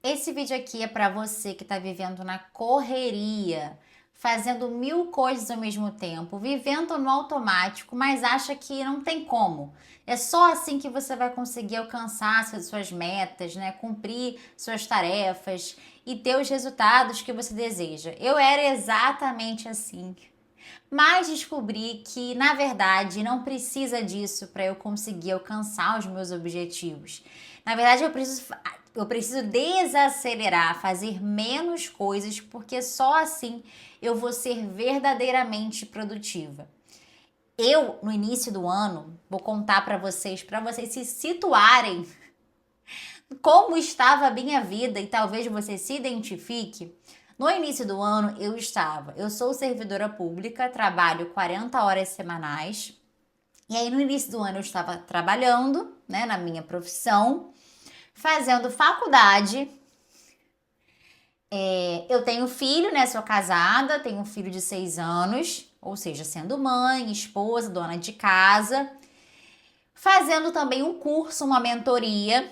Esse vídeo aqui é para você que está vivendo na correria, fazendo mil coisas ao mesmo tempo, vivendo no automático, mas acha que não tem como. É só assim que você vai conseguir alcançar suas metas, né? Cumprir suas tarefas e ter os resultados que você deseja. Eu era exatamente assim. Mas descobri que, na verdade, não precisa disso para eu conseguir alcançar os meus objetivos. Na verdade, eu preciso desacelerar, fazer menos coisas, porque só assim eu vou ser verdadeiramente produtiva. Eu, no início do ano, vou contar para vocês se situarem como estava a minha vida e talvez você se identifique. No início do ano eu sou servidora pública, trabalho 40 horas semanais. E aí no início do ano eu estava trabalhando, né, na minha profissão, fazendo faculdade. Eu tenho filho, né, sou casada, tenho um filho de 6 anos, ou seja, sendo mãe, esposa, dona de casa, fazendo também um curso, uma mentoria,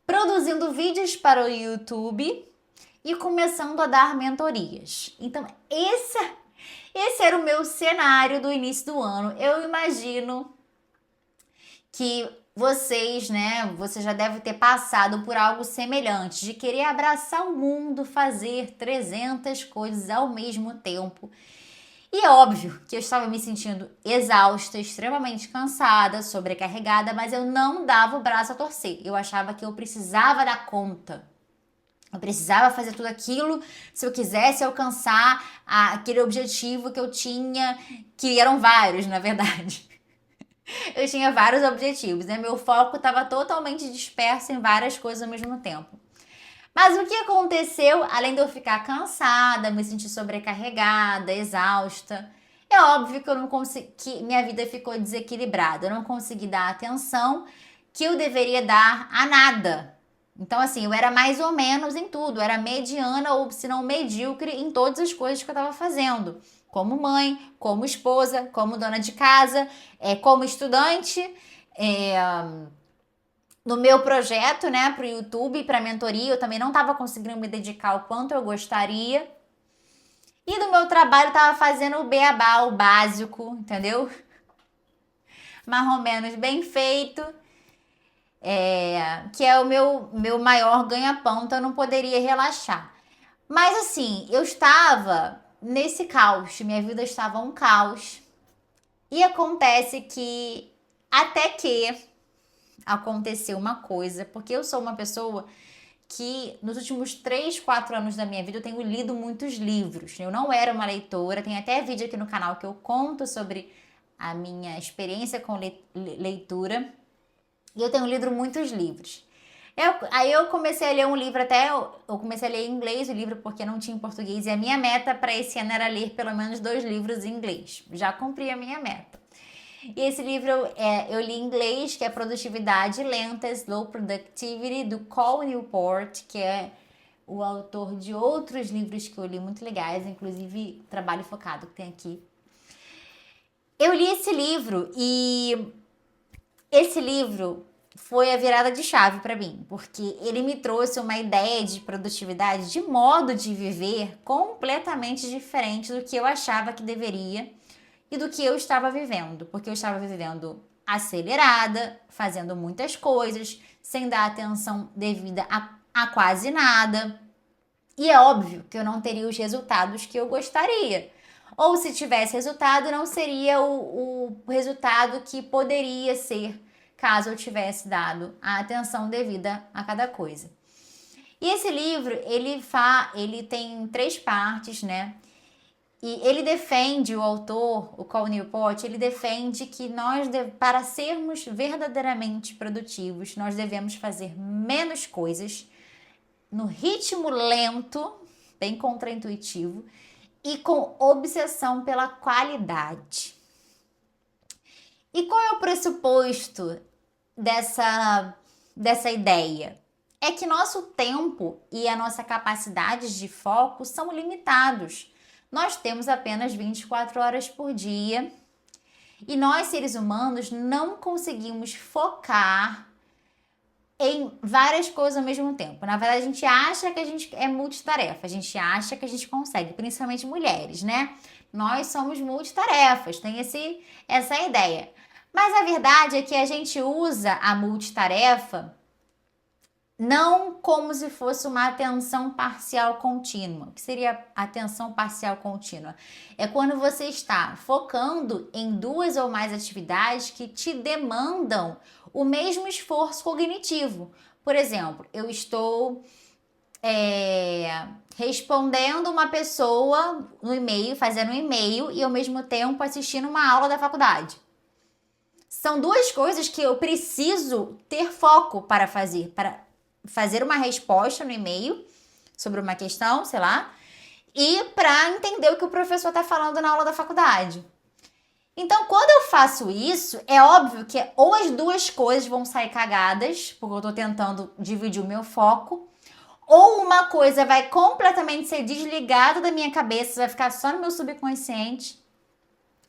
produzindo vídeos para o YouTube e começando a dar mentorias. Então, esse era o meu cenário do início do ano. Eu imagino que vocês, né, você já deve ter passado por algo semelhante, de querer abraçar o mundo, fazer 300 coisas ao mesmo tempo. E é óbvio que eu estava me sentindo exausta, extremamente cansada, sobrecarregada, mas eu não dava o braço a torcer. Eu achava que eu precisava dar conta. Eu precisava fazer tudo aquilo se eu quisesse alcançar aquele objetivo que eu tinha, que eram vários, na verdade. Eu tinha vários objetivos, né? Meu foco estava totalmente disperso em várias coisas ao mesmo tempo. Mas o que aconteceu, além de eu ficar cansada, me sentir sobrecarregada, exausta, é óbvio que eu não consegui, que minha vida ficou desequilibrada. Eu não consegui dar a atenção que eu deveria dar a nada. Então, assim, eu era mais ou menos em tudo, eu era mediana ou se não medíocre em todas as coisas que eu estava fazendo. Como mãe, como esposa, como dona de casa, como estudante, é, no meu projeto, né, para o YouTube, para mentoria, eu também não estava conseguindo me dedicar o quanto eu gostaria. E no meu trabalho eu estava fazendo o beabá, o básico, entendeu? Mais ou menos bem feito, que é o meu maior ganha-pão, então eu não poderia relaxar. Mas assim, eu estava nesse caos, minha vida estava um caos. E acontece que, até que aconteceu uma coisa, porque eu sou uma pessoa que nos últimos 3, 4 anos da minha vida eu tenho lido muitos livros. Eu não era uma leitora, tem até vídeo aqui no canal que eu conto sobre a minha experiência com leitura. E eu tenho lido muitos livros. Aí eu comecei a ler um livro, até eu comecei a ler em inglês o livro porque não tinha em português. E a minha meta para esse ano era ler pelo menos 2 livros em inglês. Já cumpri a minha meta. E esse livro eu li em inglês, que é Produtividade Lenta, Slow Productivity, do Cal Newport, que é o autor de outros livros que eu li muito legais, inclusive Trabalho Focado, que tem aqui. Eu li esse livro e esse livro foi a virada de chave para mim, porque ele me trouxe uma ideia de produtividade, de modo de viver completamente diferente do que eu achava que deveria e do que eu estava vivendo, porque eu estava vivendo acelerada, fazendo muitas coisas, sem dar atenção devida a quase nada. E é óbvio que eu não teria os resultados que eu gostaria. Ou se tivesse resultado, não seria o resultado que poderia ser caso eu tivesse dado a atenção devida a cada coisa. E esse livro, ele tem 3 partes, né? E ele defende, o autor, o Cal Newport, ele defende que para sermos verdadeiramente produtivos, nós devemos fazer menos coisas, no ritmo lento, bem contraintuitivo, e com obsessão pela qualidade. E qual é o pressuposto dessa ideia? É que nosso tempo e a nossa capacidade de foco são limitados. Nós temos apenas 24 horas por dia e nós, seres humanos, não conseguimos focar em várias coisas ao mesmo tempo. Na verdade, a gente acha que a gente é multitarefa, a gente acha que a gente consegue, principalmente mulheres, né? Nós somos multitarefas, tem essa ideia. Mas a verdade é que a gente usa a multitarefa não como se fosse uma atenção parcial contínua. O que seria atenção parcial contínua? É quando você está focando em duas ou mais atividades que te demandam o mesmo esforço cognitivo. Por exemplo, eu estou respondendo uma pessoa no e-mail, fazendo um e-mail e ao mesmo tempo assistindo uma aula da faculdade. São duas coisas que eu preciso ter foco para fazer uma resposta no e-mail sobre uma questão, sei lá, e para entender o que o professor está falando na aula da faculdade. Então, quando eu faço isso, é óbvio que ou as duas coisas vão sair cagadas, porque eu estou tentando dividir o meu foco, ou uma coisa vai completamente ser desligada da minha cabeça, vai ficar só no meu subconsciente,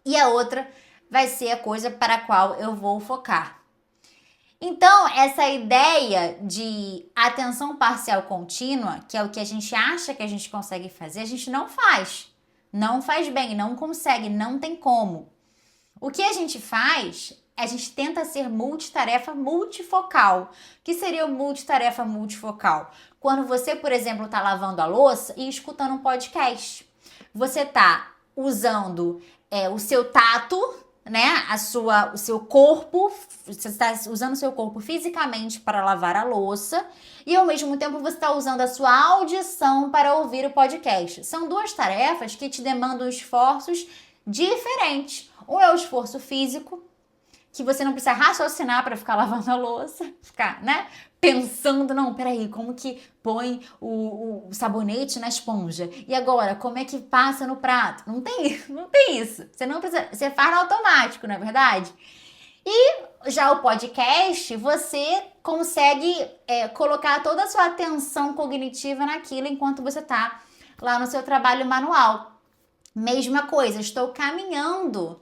e a outra vai ser a coisa para a qual eu vou focar. Então, essa ideia de atenção parcial contínua, que é o que a gente acha que a gente consegue fazer, a gente não faz. Não faz bem, não consegue, não tem como. O que a gente faz, a gente tenta ser multitarefa multifocal. O que seria o multitarefa multifocal? Quando você, por exemplo, está lavando a louça e escutando um podcast. Você está usando o seu tato, né? O seu corpo, você está usando o seu corpo fisicamente para lavar a louça e ao mesmo tempo você está usando a sua audição para ouvir o podcast. São duas tarefas que te demandam esforços diferentes. Um é o esforço físico, que você não precisa raciocinar para ficar lavando a louça, ficar, né? Pensando, não, peraí, como que põe o sabonete na esponja? E agora, como é que passa no prato? Não tem isso. Você não precisa, você faz no automático, não é verdade? E já o podcast, você consegue colocar toda a sua atenção cognitiva naquilo enquanto você está lá no seu trabalho manual. Mesma coisa, estou caminhando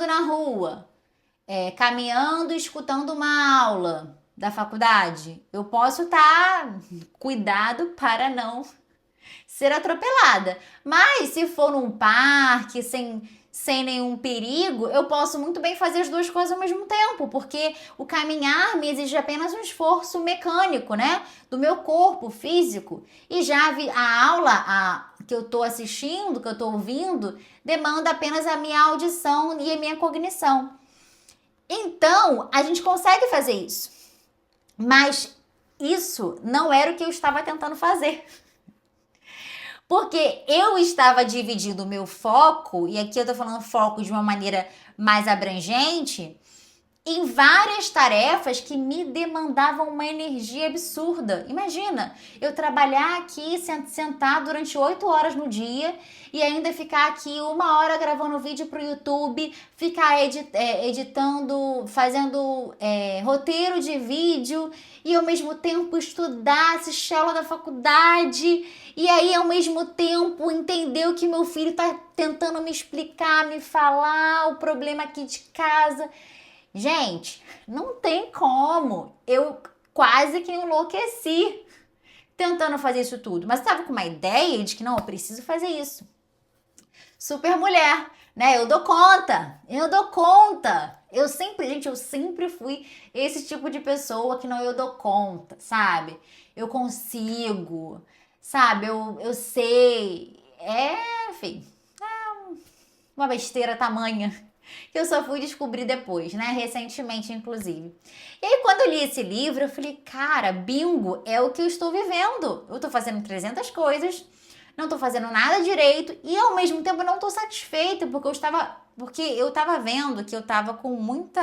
na rua, caminhando e escutando uma aula da faculdade. Eu posso estar cuidado para não ser atropelada. Mas se for num parque, sem nenhum perigo, eu posso muito bem fazer as duas coisas ao mesmo tempo, porque o caminhar me exige apenas um esforço mecânico, né? Do meu corpo físico. E já a aula que eu estou assistindo, que eu estou ouvindo, demanda apenas a minha audição e a minha cognição. Então, a gente consegue fazer isso. Mas isso não era o que eu estava tentando fazer. Porque eu estava dividindo o meu foco, e aqui eu tô falando foco de uma maneira mais abrangente, em várias tarefas que me demandavam uma energia absurda. Imagina, eu trabalhar aqui, sentar durante 8 horas no dia e ainda ficar aqui 1 hora gravando vídeo pro YouTube, ficar editando, fazendo roteiro de vídeo e ao mesmo tempo estudar, assistir aula da faculdade e aí ao mesmo tempo entender o que meu filho tá tentando me explicar, me falar, o problema aqui de casa. Gente, não tem como. Eu quase que enlouqueci tentando fazer isso tudo. Mas estava com uma ideia de que não, eu preciso fazer isso. Super mulher, né? Eu dou conta. Eu sempre fui esse tipo de pessoa que não, eu dou conta, sabe? Eu consigo, sabe? Eu sei. Enfim, uma besteira tamanha que eu só fui descobrir depois, né? Recentemente, inclusive. E aí, quando eu li esse livro, eu falei, cara, bingo, é o que eu estou vivendo. Eu tô fazendo 300 coisas, não tô fazendo nada direito e, ao mesmo tempo, eu não tô satisfeita porque eu tava vendo que eu tava com muito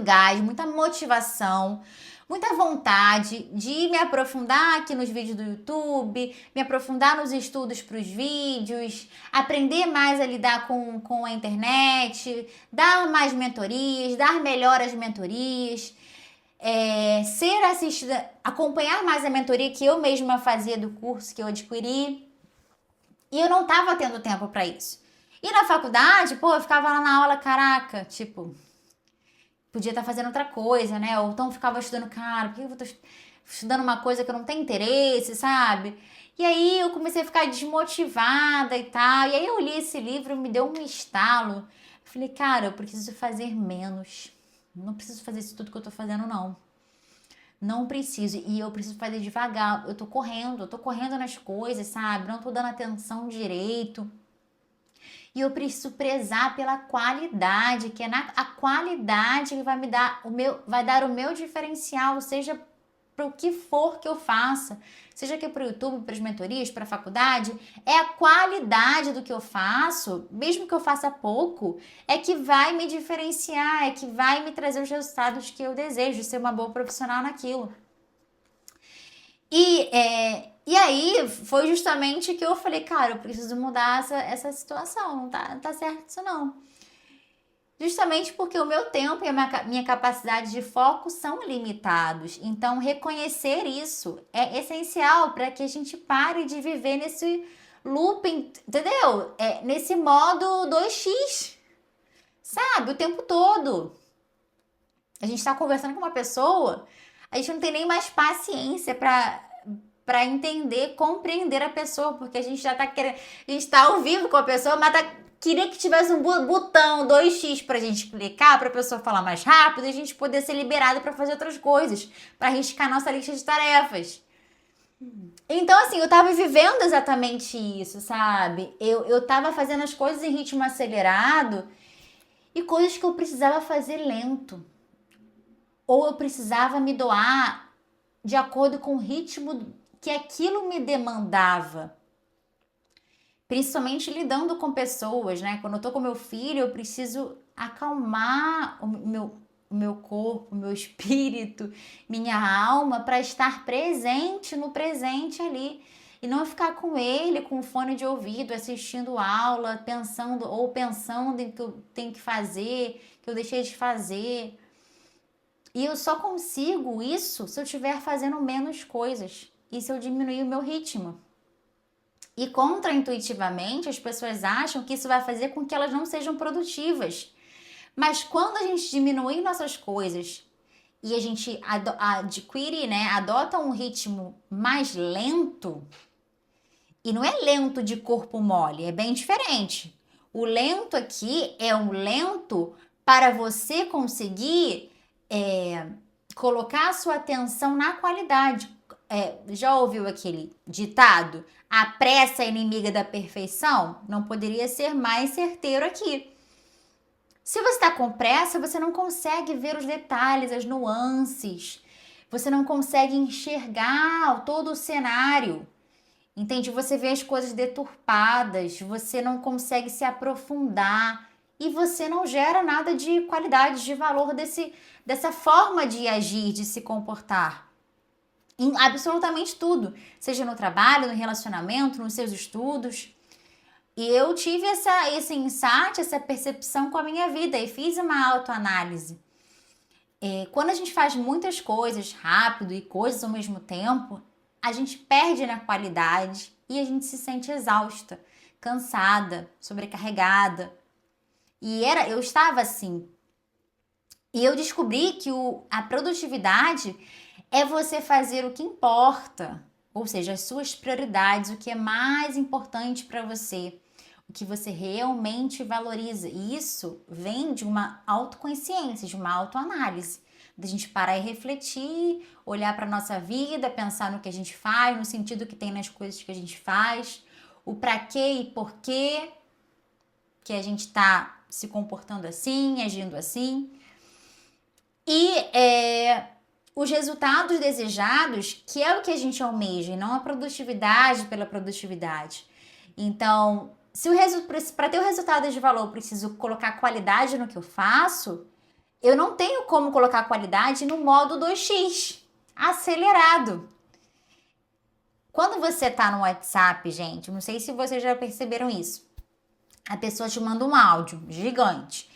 gás, muita motivação, muita vontade de me aprofundar aqui nos vídeos do YouTube, me aprofundar nos estudos para os vídeos, aprender mais a lidar com a internet, dar mais mentorias, dar melhor as mentorias, ser assistida, acompanhar mais a mentoria que eu mesma fazia do curso que eu adquiri. E eu não estava tendo tempo para isso. E na faculdade, eu ficava lá na aula, caraca, tipo, podia estar fazendo outra coisa, né? Ou então ficava estudando, cara, por que eu vou estar estudando uma coisa que eu não tenho interesse, sabe? E aí eu comecei a ficar desmotivada e tal. E aí eu li esse livro, me deu um estalo. Eu falei, cara, eu preciso fazer menos. Não preciso fazer isso tudo que eu tô fazendo, não. Não preciso. E eu preciso fazer devagar. Eu tô correndo nas coisas, sabe? Não tô dando atenção direito. E eu preciso prezar pela qualidade, que é a qualidade que vai dar o meu diferencial, seja para o que for que eu faça, seja que é para o YouTube, para as mentorias, para a faculdade, é a qualidade do que eu faço, mesmo que eu faça pouco, é que vai me diferenciar, é que vai me trazer os resultados que eu desejo, ser uma boa profissional naquilo. E aí foi justamente que eu falei, cara, eu preciso mudar essa situação, não tá certo isso não. Justamente porque o meu tempo e a minha capacidade de foco são limitados. Então, reconhecer isso é essencial para que a gente pare de viver nesse looping, entendeu? Nesse modo 2x, sabe? O tempo todo. A gente está conversando com uma pessoa, a gente não tem nem mais paciência para entender, compreender a pessoa, porque a gente já tá querendo, a gente tá ao vivo com a pessoa, mas queria que tivesse um botão 2x pra gente clicar, pra pessoa falar mais rápido e a gente poder ser liberado para fazer outras coisas, para riscar nossa lista de tarefas. Então, assim, eu tava vivendo exatamente isso, sabe? Eu tava fazendo as coisas em ritmo acelerado e coisas que eu precisava fazer lento. Ou eu precisava me doar de acordo com o ritmo que aquilo me demandava. Principalmente lidando com pessoas, né? Quando eu tô com meu filho, eu preciso acalmar o meu corpo, o meu espírito, minha alma, para estar presente no presente ali. E não ficar com ele, com o fone de ouvido, assistindo aula, pensando em que eu tenho que fazer, que eu deixei de fazer. E eu só consigo isso se eu estiver fazendo menos coisas e se eu diminuir o meu ritmo. E contraintuitivamente, as pessoas acham que isso vai fazer com que elas não sejam produtivas. Mas quando a gente diminui nossas coisas e a gente adquire, né, adota um ritmo mais lento, e não é lento de corpo mole, é bem diferente. O lento aqui é um lento para você conseguir colocar a sua atenção na qualidade. Já ouviu aquele ditado? A pressa é inimiga da perfeição? Não poderia ser mais certeiro aqui. Se você está com pressa, você não consegue ver os detalhes, as nuances. Você não consegue enxergar todo o cenário. Entende? Você vê as coisas deturpadas, você não consegue se aprofundar e você não gera nada de qualidade, de valor dessa forma de agir, de se comportar. Em absolutamente tudo, seja no trabalho, no relacionamento, nos seus estudos. E eu tive esse insight, essa percepção com a minha vida e fiz uma autoanálise. Quando a gente faz muitas coisas rápido e coisas ao mesmo tempo, a gente perde na qualidade e a gente se sente exausta, cansada, sobrecarregada. Eu estava assim. E eu descobri que a produtividade é você fazer o que importa, ou seja, as suas prioridades, o que é mais importante para você, o que você realmente valoriza. E isso vem de uma autoconsciência, de uma autoanálise, da gente parar e refletir, olhar para nossa vida, pensar no que a gente faz, no sentido que tem nas coisas que a gente faz, o para quê e porquê que a gente está se comportando assim, agindo assim. E os resultados desejados, que é o que a gente almeja, e não a produtividade pela produtividade. Então, para ter o resultado de valor, eu preciso colocar qualidade no que eu faço, eu não tenho como colocar qualidade no modo 2x, acelerado. Quando você tá no WhatsApp, gente, não sei se vocês já perceberam isso, a pessoa te manda um áudio gigante,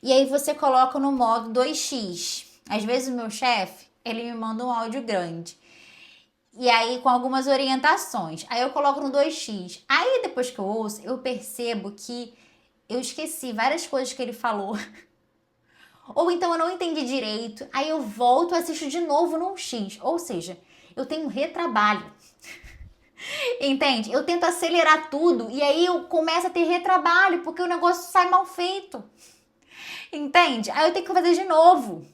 e aí você coloca no modo 2x. Às vezes o meu chefe, ele me manda um áudio grande. E aí com algumas orientações. Aí eu coloco no 2x. Aí depois que eu ouço, eu percebo que eu esqueci várias coisas que ele falou. Ou então eu não entendi direito, aí eu volto e assisto de novo num X. Ou seja, eu tenho retrabalho. Entende? Eu tento acelerar tudo e aí eu começo a ter retrabalho, porque o negócio sai mal feito. Entende? Aí eu tenho que fazer de novo.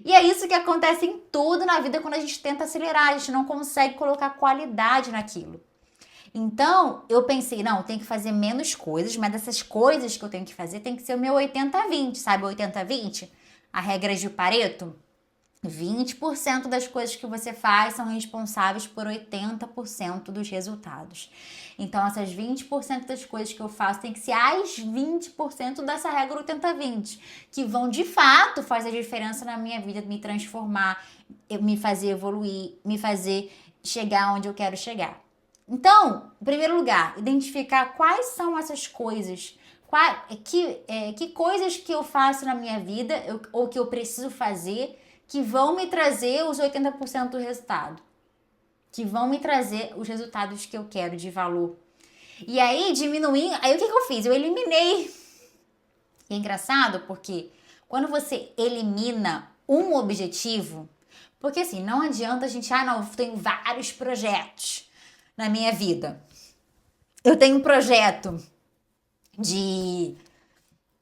E é isso que acontece em tudo na vida quando a gente tenta acelerar, a gente não consegue colocar qualidade naquilo. Então, eu pensei, não, eu tenho que fazer menos coisas, mas dessas coisas que eu tenho que fazer tem que ser o meu 80-20, sabe? 80-20? A regra de Pareto. 20% das coisas que você faz são responsáveis por 80% dos resultados. Então, essas 20% das coisas que eu faço tem que ser as 20% dessa regra 80-20, que vão de fato fazer diferença na minha vida, me transformar, me fazer evoluir, me fazer chegar onde eu quero chegar. Então, em primeiro lugar, identificar quais são essas coisas, que coisas que eu faço na minha vida ou que eu preciso fazer que vão me trazer os 80% do resultado, que vão me trazer os resultados que eu quero de valor. E aí, diminuindo, aí o que eu fiz? Eu eliminei. E é engraçado porque quando você elimina um objetivo, porque assim, não adianta a gente, não, eu tenho vários projetos na minha vida. Eu tenho um projeto de,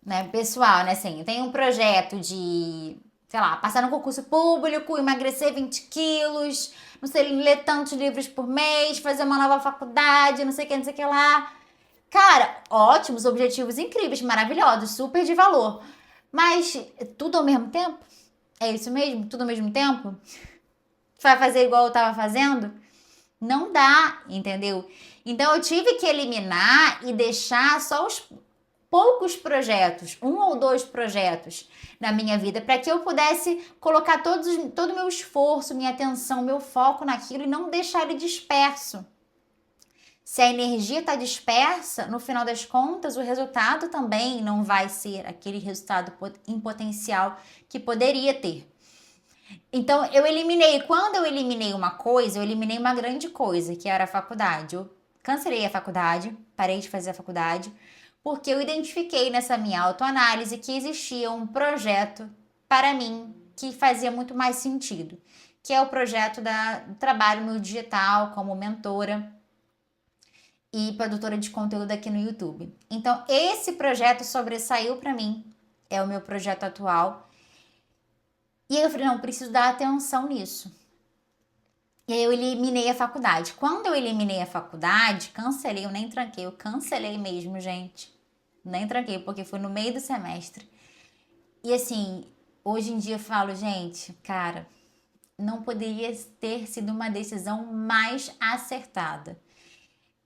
né, pessoal, né, assim, eu tenho um projeto de, sei lá, passar no concurso público, emagrecer 20 quilos, não sei, ler tantos livros por mês, fazer uma nova faculdade, não sei o que lá. Cara, ótimos, objetivos incríveis, maravilhosos, super de valor. Mas tudo ao mesmo tempo? É isso mesmo? Tudo ao mesmo tempo? Vai fazer igual eu tava fazendo? Não dá, entendeu? Então eu tive que eliminar e deixar só os poucos projetos, 1 ou 2 projetos na minha vida, para que eu pudesse colocar todo o meu esforço, minha atenção, meu foco naquilo e não deixar ele disperso. Se a energia está dispersa, no final das contas, o resultado também não vai ser aquele resultado em potencial que poderia ter. Então, eu eliminei. Quando eu eliminei uma coisa, eu eliminei uma grande coisa, que era a faculdade. Eu cancelei a faculdade, parei de fazer a faculdade, porque eu identifiquei nessa minha autoanálise que existia um projeto para mim que fazia muito mais sentido, que é o projeto do trabalho no digital como mentora e produtora de conteúdo aqui no YouTube. Então, esse projeto sobressaiu para mim, é o meu projeto atual. E aí eu falei, não, preciso dar atenção nisso. E aí eu eliminei a faculdade. Quando eu eliminei a faculdade, cancelei, eu nem tranquei, eu cancelei mesmo, gente. Nem tranquei, porque foi no meio do semestre. E assim, hoje em dia eu falo, gente, cara, não poderia ter sido uma decisão mais acertada.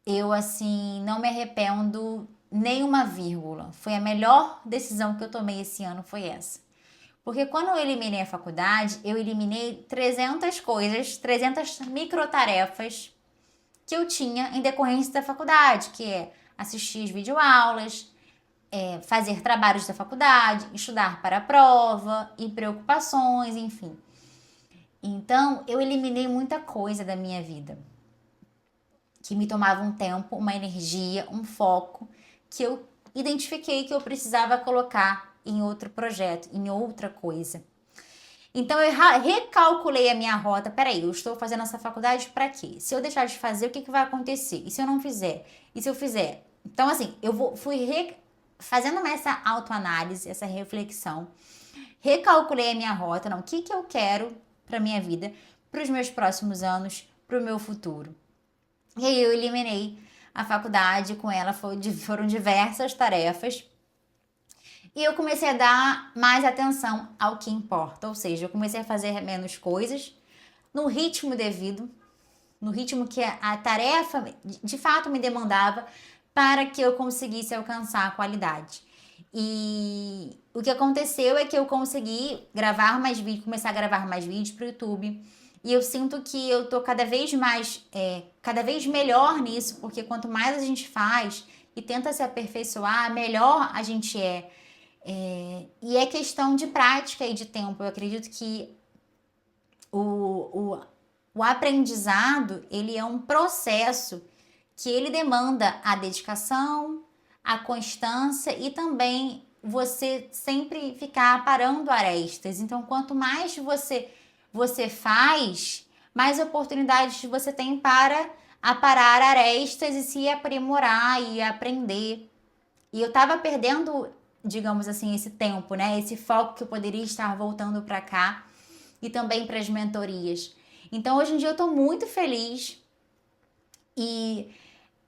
Eu, assim, não me arrependo nem uma vírgula. Foi a melhor decisão que eu tomei esse ano, foi essa. Porque quando eu eliminei a faculdade, eu eliminei 300 coisas, 300 microtarefas que eu tinha em decorrência da faculdade, que é assistir as videoaulas, fazer trabalhos da faculdade, estudar para a prova e preocupações, enfim. Então, eu eliminei muita coisa da minha vida que me tomava um tempo, uma energia, um foco que eu identifiquei que eu precisava colocar em outro projeto, em outra coisa. Então eu recalculei a minha rota. Peraí, eu estou fazendo essa faculdade para quê? Se eu deixar de fazer, o que vai acontecer? E se eu não fizer? E se eu fizer? Então, assim, fui fazendo essa autoanálise, essa reflexão. Recalculei a minha rota, não, o que eu quero para minha vida, para os meus próximos anos, para o meu futuro. E aí eu eliminei a faculdade, com ela foram diversas tarefas. E eu comecei a dar mais atenção ao que importa. Ou seja, eu comecei a fazer menos coisas no ritmo devido, no ritmo que a tarefa de fato me demandava para que eu conseguisse alcançar a qualidade. E o que aconteceu é que eu consegui gravar mais vídeos, começar a gravar mais vídeos para o YouTube. E eu sinto que eu tô cada vez mais, cada vez melhor nisso, porque quanto mais a gente faz e tenta se aperfeiçoar, melhor a gente é. E é questão de prática e de tempo. Eu acredito que o aprendizado, ele é um processo que ele demanda a dedicação, a constância e também você sempre ficar aparando arestas. Então, quanto mais você faz, mais oportunidades você tem para aparar arestas e se aprimorar e aprender. E eu tava perdendo, digamos assim, esse tempo, né? Esse foco que eu poderia estar voltando para cá e também para as mentorias. Então, hoje em dia eu tô muito feliz e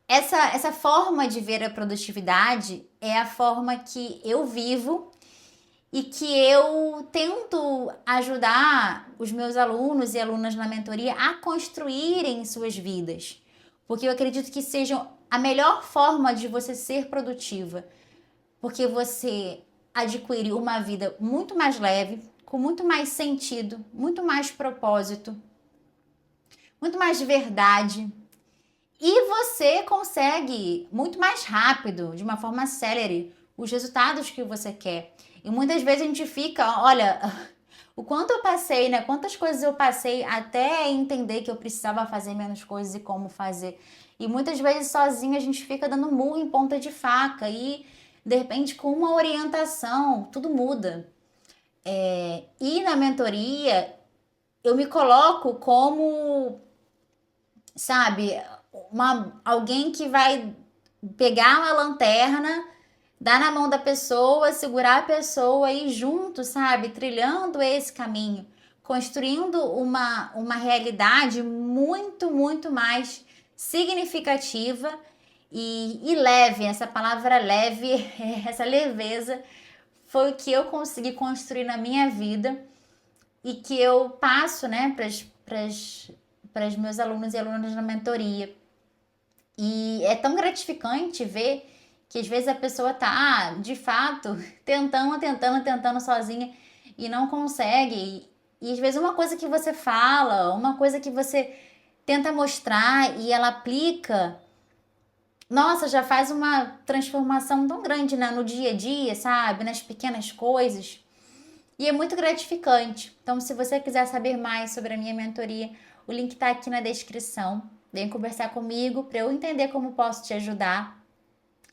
essa forma de ver a produtividade é a forma que eu vivo e que eu tento ajudar os meus alunos e alunas na mentoria a construírem suas vidas. Porque eu acredito que seja a melhor forma de você ser produtiva. Porque você adquire uma vida muito mais leve, com muito mais sentido, muito mais propósito, muito mais de verdade. E você consegue muito mais rápido, de uma forma célere, os resultados que você quer. E muitas vezes a gente fica, olha, o quanto eu passei, né? Quantas coisas eu passei até entender que eu precisava fazer menos coisas e como fazer. E muitas vezes sozinha a gente fica dando murro em ponta de faca e de repente com uma orientação tudo muda. E na mentoria eu me coloco como, sabe, alguém que vai pegar uma lanterna, dar na mão da pessoa, segurar a pessoa e ir junto, sabe, trilhando esse caminho, construindo uma realidade muito, muito mais significativa e leve. Essa palavra leve, essa leveza, foi o que eu consegui construir na minha vida e que eu passo, né, para os meus alunos e alunas na mentoria. E é tão gratificante ver que às vezes a pessoa tá, de fato, tentando sozinha e não consegue. E às vezes uma coisa que você fala, uma coisa que você tenta mostrar e ela aplica, nossa, já faz uma transformação tão grande, né, no dia a dia, sabe? Nas pequenas coisas. E é muito gratificante. Então, se você quiser saber mais sobre a minha mentoria, o link está aqui na descrição. Vem conversar comigo para eu entender como posso te ajudar.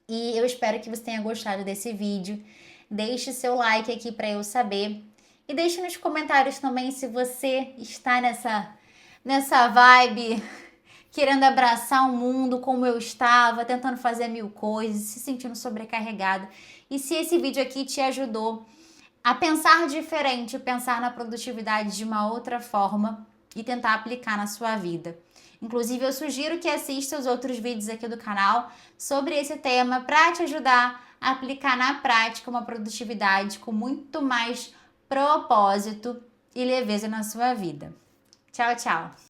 E eu espero que você tenha gostado desse vídeo. Deixe seu like aqui para eu saber. E deixe nos comentários também se você está nessa vibe, querendo abraçar o mundo como eu estava, tentando fazer mil coisas, se sentindo sobrecarregada. E se esse vídeo aqui te ajudou a pensar diferente, pensar na produtividade de uma outra forma e tentar aplicar na sua vida. Inclusive, eu sugiro que assista os outros vídeos aqui do canal sobre esse tema para te ajudar a aplicar na prática uma produtividade com muito mais propósito e leveza na sua vida. Tchau, tchau!